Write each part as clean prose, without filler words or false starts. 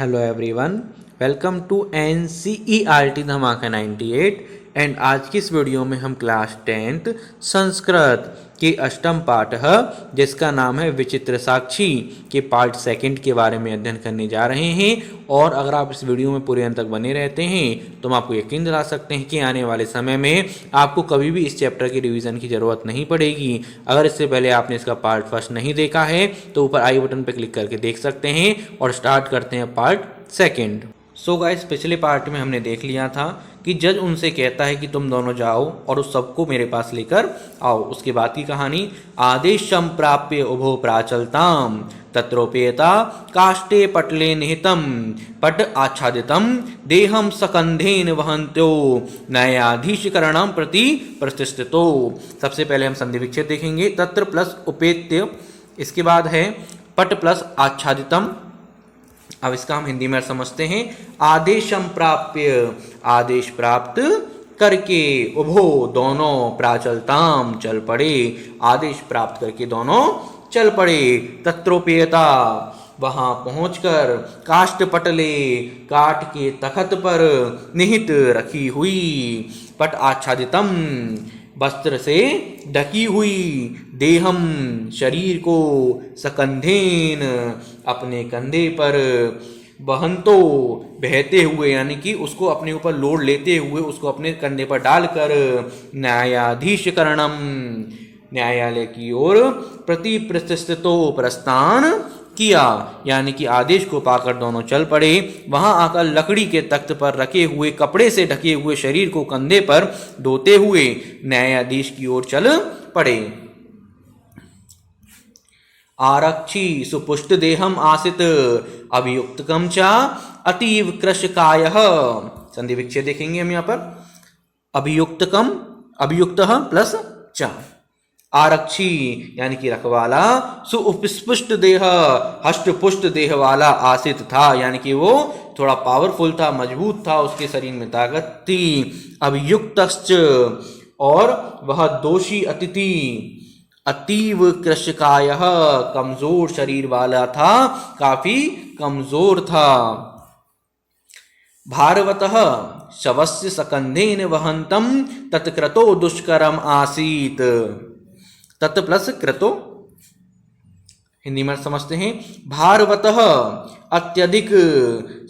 Hello everyone, welcome to NCERT धमाका 98। And आज की इस वीडियो में हम क्लास 10th संस्कृत के अष्टम पाठ जिसका नाम है विचित्र साक्षी के पार्ट सेकंड के बारे में अध्ययन करने जा रहे हैं। और अगर आप इस वीडियो में पूरे अंत तक बने रहते हैं तो हम आपको यकीन दिला सकते हैं कि आने वाले समय में आपको कभी भी इस चैप्टर की रिवीजन की ज़रूरत नहीं पड़ेगी। अगर इससे पहले आपने इसका पार्ट फर्स्ट नहीं देखा है तो ऊपर आई बटन पर क्लिक करके देख सकते हैं। और स्टार्ट करते हैं पार्ट सेकंड। सो गाइस, पिछले पार्ट में हमने देख लिया था कि जज उनसे कहता है कि तुम दोनों जाओ और उस सबको मेरे पास लेकर आओ। उसके बाद की कहानी, आदेशम प्राप्य उभो प्राचलताम तत्रोपेता काष्ठे पटले निहितम पट आच्छादितम देहम सकंधेन वहन्त्यो न्यायाधीशकरणम प्रति प्रतिष्ठितो। सबसे पहले हम संधि विच्छेद देखेंगे। तत्र प्लस उपेत्य, इसके बाद है पट प्लस आच्छादितम। अब इसका हम हिंदी में समझते हैं। आदेशम प्राप्य, आदेश प्राप्त करके, उभो दोनों, प्राचलताम चल पड़े, आदेश प्राप्त करके दोनों चल पड़े। तत्रोपेयता, वहां पहुंचकर, काष्ठ पटले, काठ के तखत पर, निहित रखी हुई, पट आच्छादितम वस्त्र से ढकी हुई, देहम शरीर को, सकंधेन अपने कंधे पर, वहंतो बहते हुए यानी कि उसको अपने ऊपर लोड लेते हुए उसको अपने कंधे पर डालकर, न्यायाधीशकरणम न्यायालय की ओर, प्रति प्रतिष्ठितो प्रस्थान किया, यानी कि आदेश को पाकर दोनों चल पड़े। वहां आकर लकड़ी के तख्त पर रखे हुए कपड़े से ढके हुए शरीर को कंधे पर ढोते हुए न्यायाधीश की ओर चल पड़े। आरक्षी सुपुष्ट देहम आसित अभियुक्तकम चा अतीव कृशकायः। संधि विच्छेद देखेंगे हम यहाँ पर। अभियुक्तकम, अभियुक्तः प्लस चा, आरक्षी यानी कि रखवाला, सुपुष्ट देह हष्ट पुष्ट देह वाला, आसित था यानी कि वो थोड़ा पावरफुल था, मजबूत था, उसके शरीर में ताकत थी। अभियुक्तश्च, और वह दोषी अतिथि, अतीव कृशकायः कमजोर शरीर वाला था, काफी कमजोर था। भारवतः शवस्य सकंधेन वहंतम तत्कृतो दुष्करम आसीत। तत् प्लस कृतो हिंदी में समझते हैं। भारवतः अत्यधिक,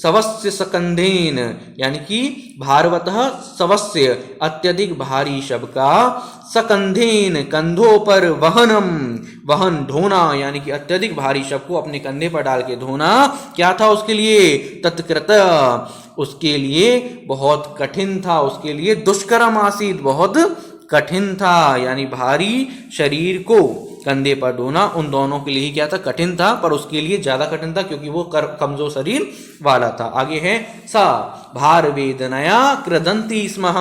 शवस्य सकंधेन यानी कि भारवतः शवस्य अत्यधिक भारी शव का, सकंधेन कंधों पर, वहनम वहन ढोना यानी कि अत्यधिक भारी शव को अपने कंधे पर डाल के धोना क्या था उसके लिए, तत्कृत उसके लिए बहुत कठिन था, उसके लिए दुष्करम आसीत बहुत कठिन था, यानी भारी शरीर को कंधे पर ढोना उन दोनों के लिए ही क्या था, कठिन था, पर उसके लिए ज्यादा कठिन था क्योंकि वो कमजोर शरीर वाला था। आगे है सा भार वेदनाया कृदंती स्म।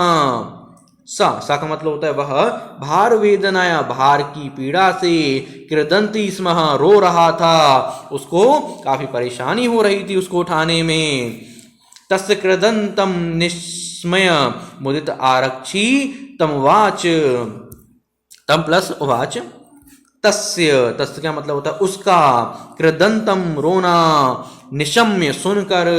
सा का मतलब होता है वह, भार वेदनाया भार की पीड़ा से, कृदंती स्म रो रहा था, उसको काफी परेशानी हो रही थी उसको उठाने में। तस्य कृदंतम निस्मय मुदित आरक्षी तमवाच, तम प्लस उवाच, तस्य, तस्य क्या मतलब होता है उसका, कृदंतम रोना, निशम्य सुनकर,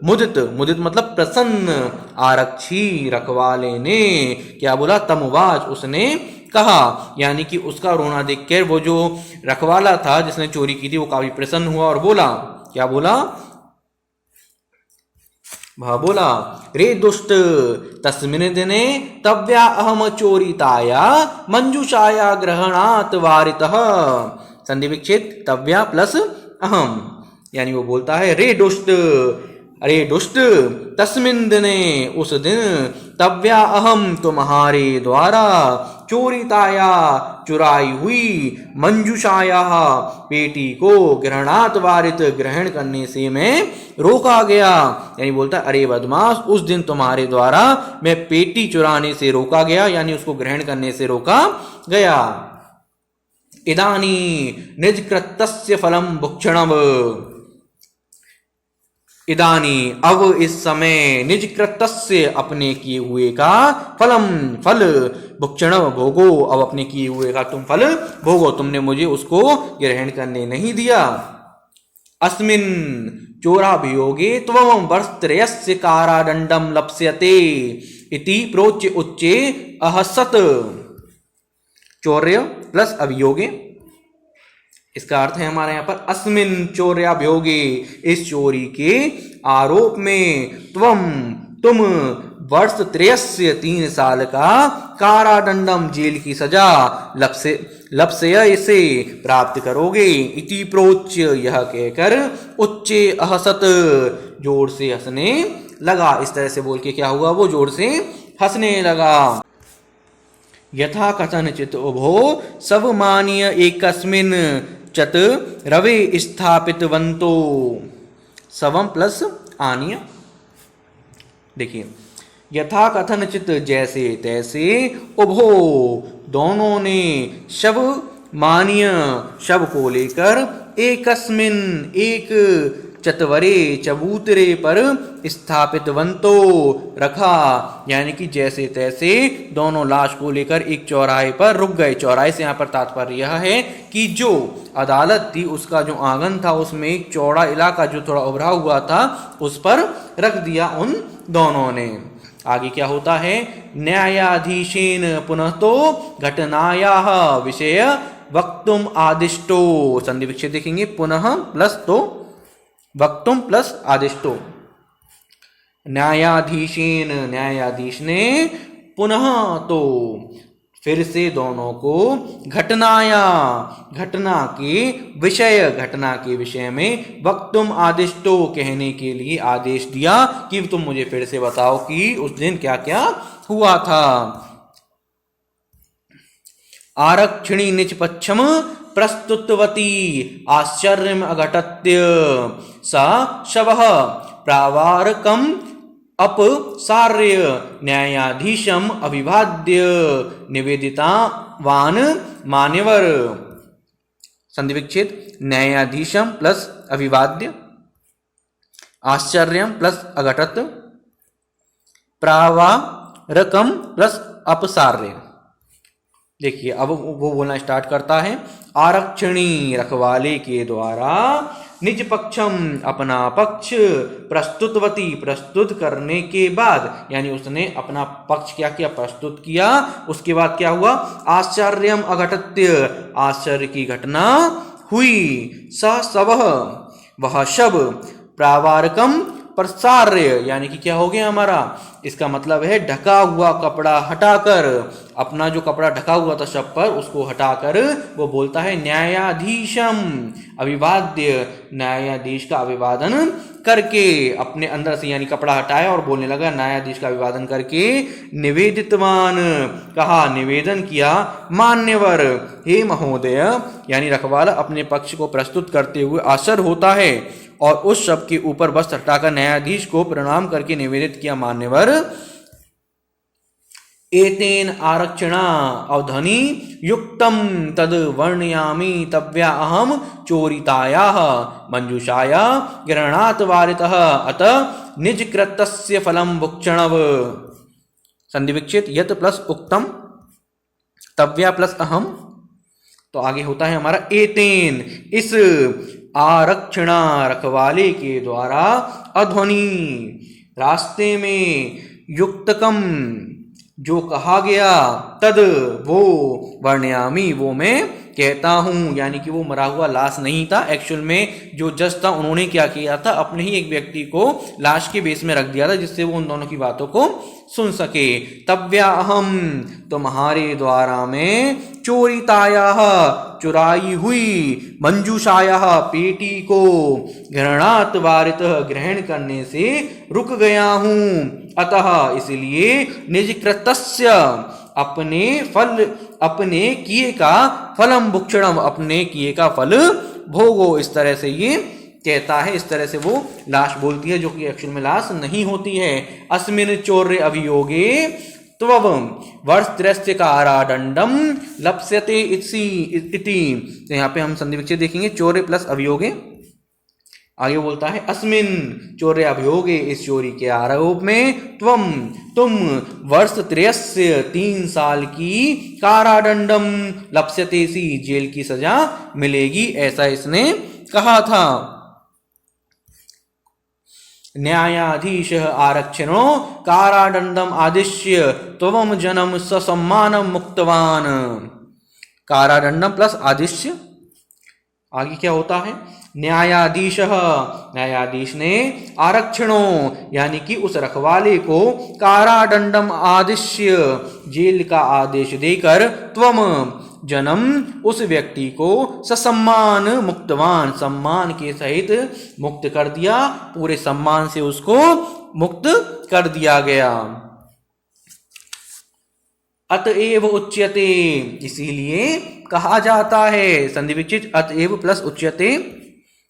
मुदित, मुदित मतलब प्रसन्न, आरक्षी रखवाले ने क्या बोला, तमवाच उसने कहा, यानी कि उसका रोना देखकर वो जो रखवाला था जिसने चोरी की थी वो काफी प्रसन्न हुआ और बोला, क्या बोला, वह बोला, रे दुष्ट तस्मिन् दिने तव्या अहम चोरिताया मंजूषाया ग्रहणात् वारितः। संधि विच्छेद तव्या प्लस अहम, यानी वो बोलता है रे दुष्ट, अरे दुष्ट, तस्मिन् दिने उस दिन, तव्या अहम तुम्हारे द्वारा, चोरिताया चुराई हुई, मंजूषाया पेटी को, ग्रहणात् वारित ग्रहण करने से मैं रोका गया, यानी बोलता अरे बदमाश, उस दिन तुम्हारे द्वारा मैं पेटी चुराने से रोका गया, यानी उसको ग्रहण करने से रोका गया। इदानी निजकृतस्य फलम भुक्षणम, इदानी अब इस समय, निज कृतस्य अपने किए हुए का, फलम फल, भुक्षण भोगो अब अपने किए हुए का तुम फल भोगो, तुमने मुझे उसको ग्रहण करने नहीं दिया। अस्मिन् चोराभियोगे त्वं वर्षत्रयस्य कारादंडम लप्स्यते इति प्रोच्य उच्चे अहसत। चौर्य प्लस अभियोगे, इसका अर्थ है हमारे यहाँ पर अस्मिन चौर्याभियोगे, इस चोरी के आरोप में, तुम वर्ष त्रयस्य 3 साल का कारादंडम जेल की सजा लप्स्य से प्राप्त करोगे। इति प्रोच्य, यह कहकर, उच्चे अहसत, जोर से हंसने लगा। इस तरह से बोल के क्या हुआ, वो जोर से हंसने लगा। यथा कथनचित उभो सब मानीय एकस्मिन चत रवे स्थापितवन्तो। सवम प्लस आनीय, देखिए, यथा कथनचित जैसे तैसे, उभो दोनों ने, शव मानीय शव को लेकर, एकस्मिन एक, चतवरे चबूतरे पर, स्थापितवन्तो रखा, यानी कि जैसे तैसे दोनों लाश को लेकर एक चौराहे पर रुक गए। चौराहे से यहाँ पर तात्पर्य यह है कि जो अदालत थी उसका जो आंगन था उसमें एक चौड़ा इलाका जो थोड़ा उभरा हुआ था उस पर रख दिया उन दोनों ने। आगे क्या होता है, न्यायाधीशेन पुनः तो घटनायाः विषय वक्तुम आदिष्टो। संधि विच्छेद देखेंगे, पुनः प्लस तो वक्तुम प्लस आदिष्टो। न्यायाधीशेन, न्यायाधीश ने, पुनः तो फिर से दोनों को, घटनाया घटना के विषय में, वक्तुम आदिष्टो कहने के लिए आदेश दिया कि तुम मुझे फिर से बताओ कि उस दिन क्या क्या हुआ था। आरक्षिणी निज पक्षम प्रस्तुतवती आश्चर्यम अघटत्य सा शवः प्रावारकम अपसार्य न्यायाधीशम अभिवाद्य निवेदितावान मान्यवर। संधि विच्छेद, न्यायाधीशम प्लस अभिवाद्य, आश्चर्यम प्लस अघटत, प्रावारकम प्लस अपसार्य। देखिए अब वो बोलना स्टार्ट करता है, आरक्षणी रखवाले के द्वारा, निज पक्षम अपना पक्ष, प्रस्तुतवती प्रस्तुत करने के बाद, यानी उसने अपना पक्ष क्या किया, प्रस्तुत किया। उसके बाद क्या हुआ, आश्चर्यम अघटत्य आश्चर्य की घटना हुई, स शवः वह शव, प्रावारकम प्रसार्य यानी कि क्या हो गया हमारा, इसका मतलब है ढका हुआ कपड़ा हटाकर, अपना जो कपड़ा ढका हुआ था शव पर उसको हटाकर वो बोलता है न्यायाधीशम अभिवाद्य, न्यायाधीश का अभिवादन करके, अपने अंदर से यानी कपड़ा हटाया और बोलने लगा न्यायाधीश का अभिवादन करके, निवेदितवान कहा निवेदन किया, मान्यवर हे महोदय यानी रखवाला अपने पक्ष को प्रस्तुत करते हुए आश्चर्य होता है और उस शव के ऊपर वस्त्र हटाकर न्यायाधीश को प्रणाम करके निवेदित किया, मान्यवर एतेन आरक्षणा अवधनी युक्तम तद वर्णयामि तव्या अहम चोरितायाः मंजूषाया ग्रहणात् वारितः अतः निज कृतस्य फलम भुक्षणव। संधि विच्छेद यत प्लस उक्तम तव्या प्लस अहम, तो आगे होता है हमारा एतेन इस, आरक्षणा रखवाले के द्वारा, अध्वनि रास्ते में, युक्तकम जो कहा गया, तद वो, वर्णयामी वो मैं कहता हूं, यानी कि वो मरा हुआ लाश नहीं था, एक्चुअल में जो जज था उन्होंने क्या किया था, अपने ही एक व्यक्ति को लाश के बेस में रख दिया था जिससे वो उन दोनों की बातों को सुन सके। तव्या अहम तुम्हारे द्वारा में, चोरितायाः चुराई हुई, मंजूषायाः पेटी को, ग्रहणात् वारितः ग्रहण करने से रुक गया हूं, अतः इसलिए निज कृतस्य अपने फल, अपने किए का, फलम भुक्षणम अपने किए का फल भोगो। इस तरह से ये कहता है, इस तरह से वो लाश बोलती है जो कि एक्चुअल में लाश नहीं होती है। अस्मिन चौर्य अभियोगे त्वं वर्षत्रयस्य कारादंडम लप्स्यते इति। तो यहाँ पे हम संधि विच्छेद देखेंगे, चौर्य प्लस अभियोगे। आगे बोलता है अस्मिन चौर्य अभियोगे, इस चोरी के आरोप में, तुम वर्षत्रयस्य 3 साल की कारादंडम लप्स्यते सी जेल की सजा मिलेगी, ऐसा इसने कहा था। न्यायाधीश आरक्षणो कारादंडम आदिश्य त्वम जनम ससम्मानम मुक्तवान। कारादंडम प्लस आदिश्य, आगे क्या होता है, न्यायाधीश, न्यायाधीश ने आरक्षणों यानी कि उस रखवाले को कारादंडम आदिश्य जेल का आदेश देकर त्वम जन्म उस व्यक्ति को ससम्मान मुक्तवान सम्मान के सहित मुक्त कर दिया, पूरे सम्मान से उसको मुक्त कर दिया गया। अतएव उच्यते, इसीलिए कहा जाता है, संधि विच्छेद अतएव प्लस उच्यते,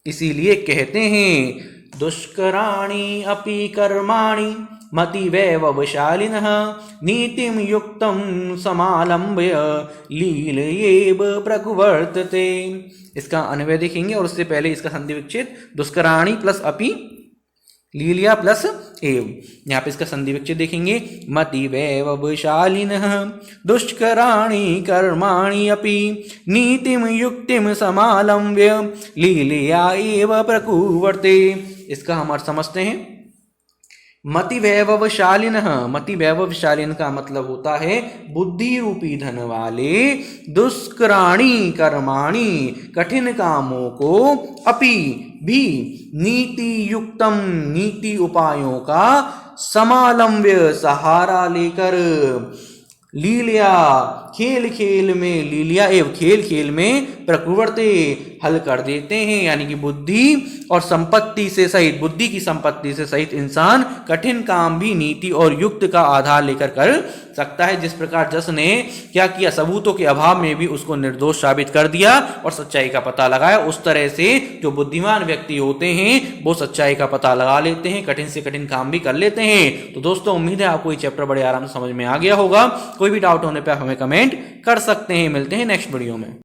इसीलिए कहते हैं, दुष्कराणि अपि कर्माणि मतिवैभवशालिनः नीतिं युक्तं समालम्ब्य लीलयेव प्रकुवर्तते। इसका अन्वय देखेंगे और उससे पहले इसका संधि विच्छेद दुष्कराणि प्लस अपि, लीलिया प्लस एव, यहाँ पे इसका संधि विच्छेद देखेंगे, मतिवैभवशालिनः दुष्कराणि कर्माणि अपि नीतिं युक्तिं समालम्ब्य लीलया एव प्रकुवर्ते। इसका हम अर्थ समझते हैं, मति वैभवशालिनः, मति वैभवशालिन का मतलब होता है बुद्धि रूपी धन वाले, दुष्कराणि कर्माणि कठिन कामों को, अपि भी, नीति युक्तम नीति उपायों का, समालम्ब्य सहारा लेकर, लीलिया खेल खेल में, लीलिया एवं खेल खेल में, प्रकुवर्ते हल कर देते हैं, यानी कि बुद्धि और संपत्ति से सहित, बुद्धि की संपत्ति से सहित इंसान कठिन काम भी नीति और युक्त का आधार लेकर कर सकता है। जिस प्रकार जस ने क्या किया, सबूतों के अभाव में भी उसको निर्दोष साबित कर दिया और सच्चाई का पता लगाया, उस तरह से जो बुद्धिमान व्यक्ति होते हैं वो सच्चाई का पता लगा लेते हैं, कठिन से कठिन काम भी कर लेते हैं। तो दोस्तों उम्मीद है आपको ये चैप्टर बड़े आराम से समझ में आ गया होगा। कोई भी डाउट होने पर आप हमें कमेंट कर सकते हैं। मिलते हैं नेक्स्ट वीडियो में।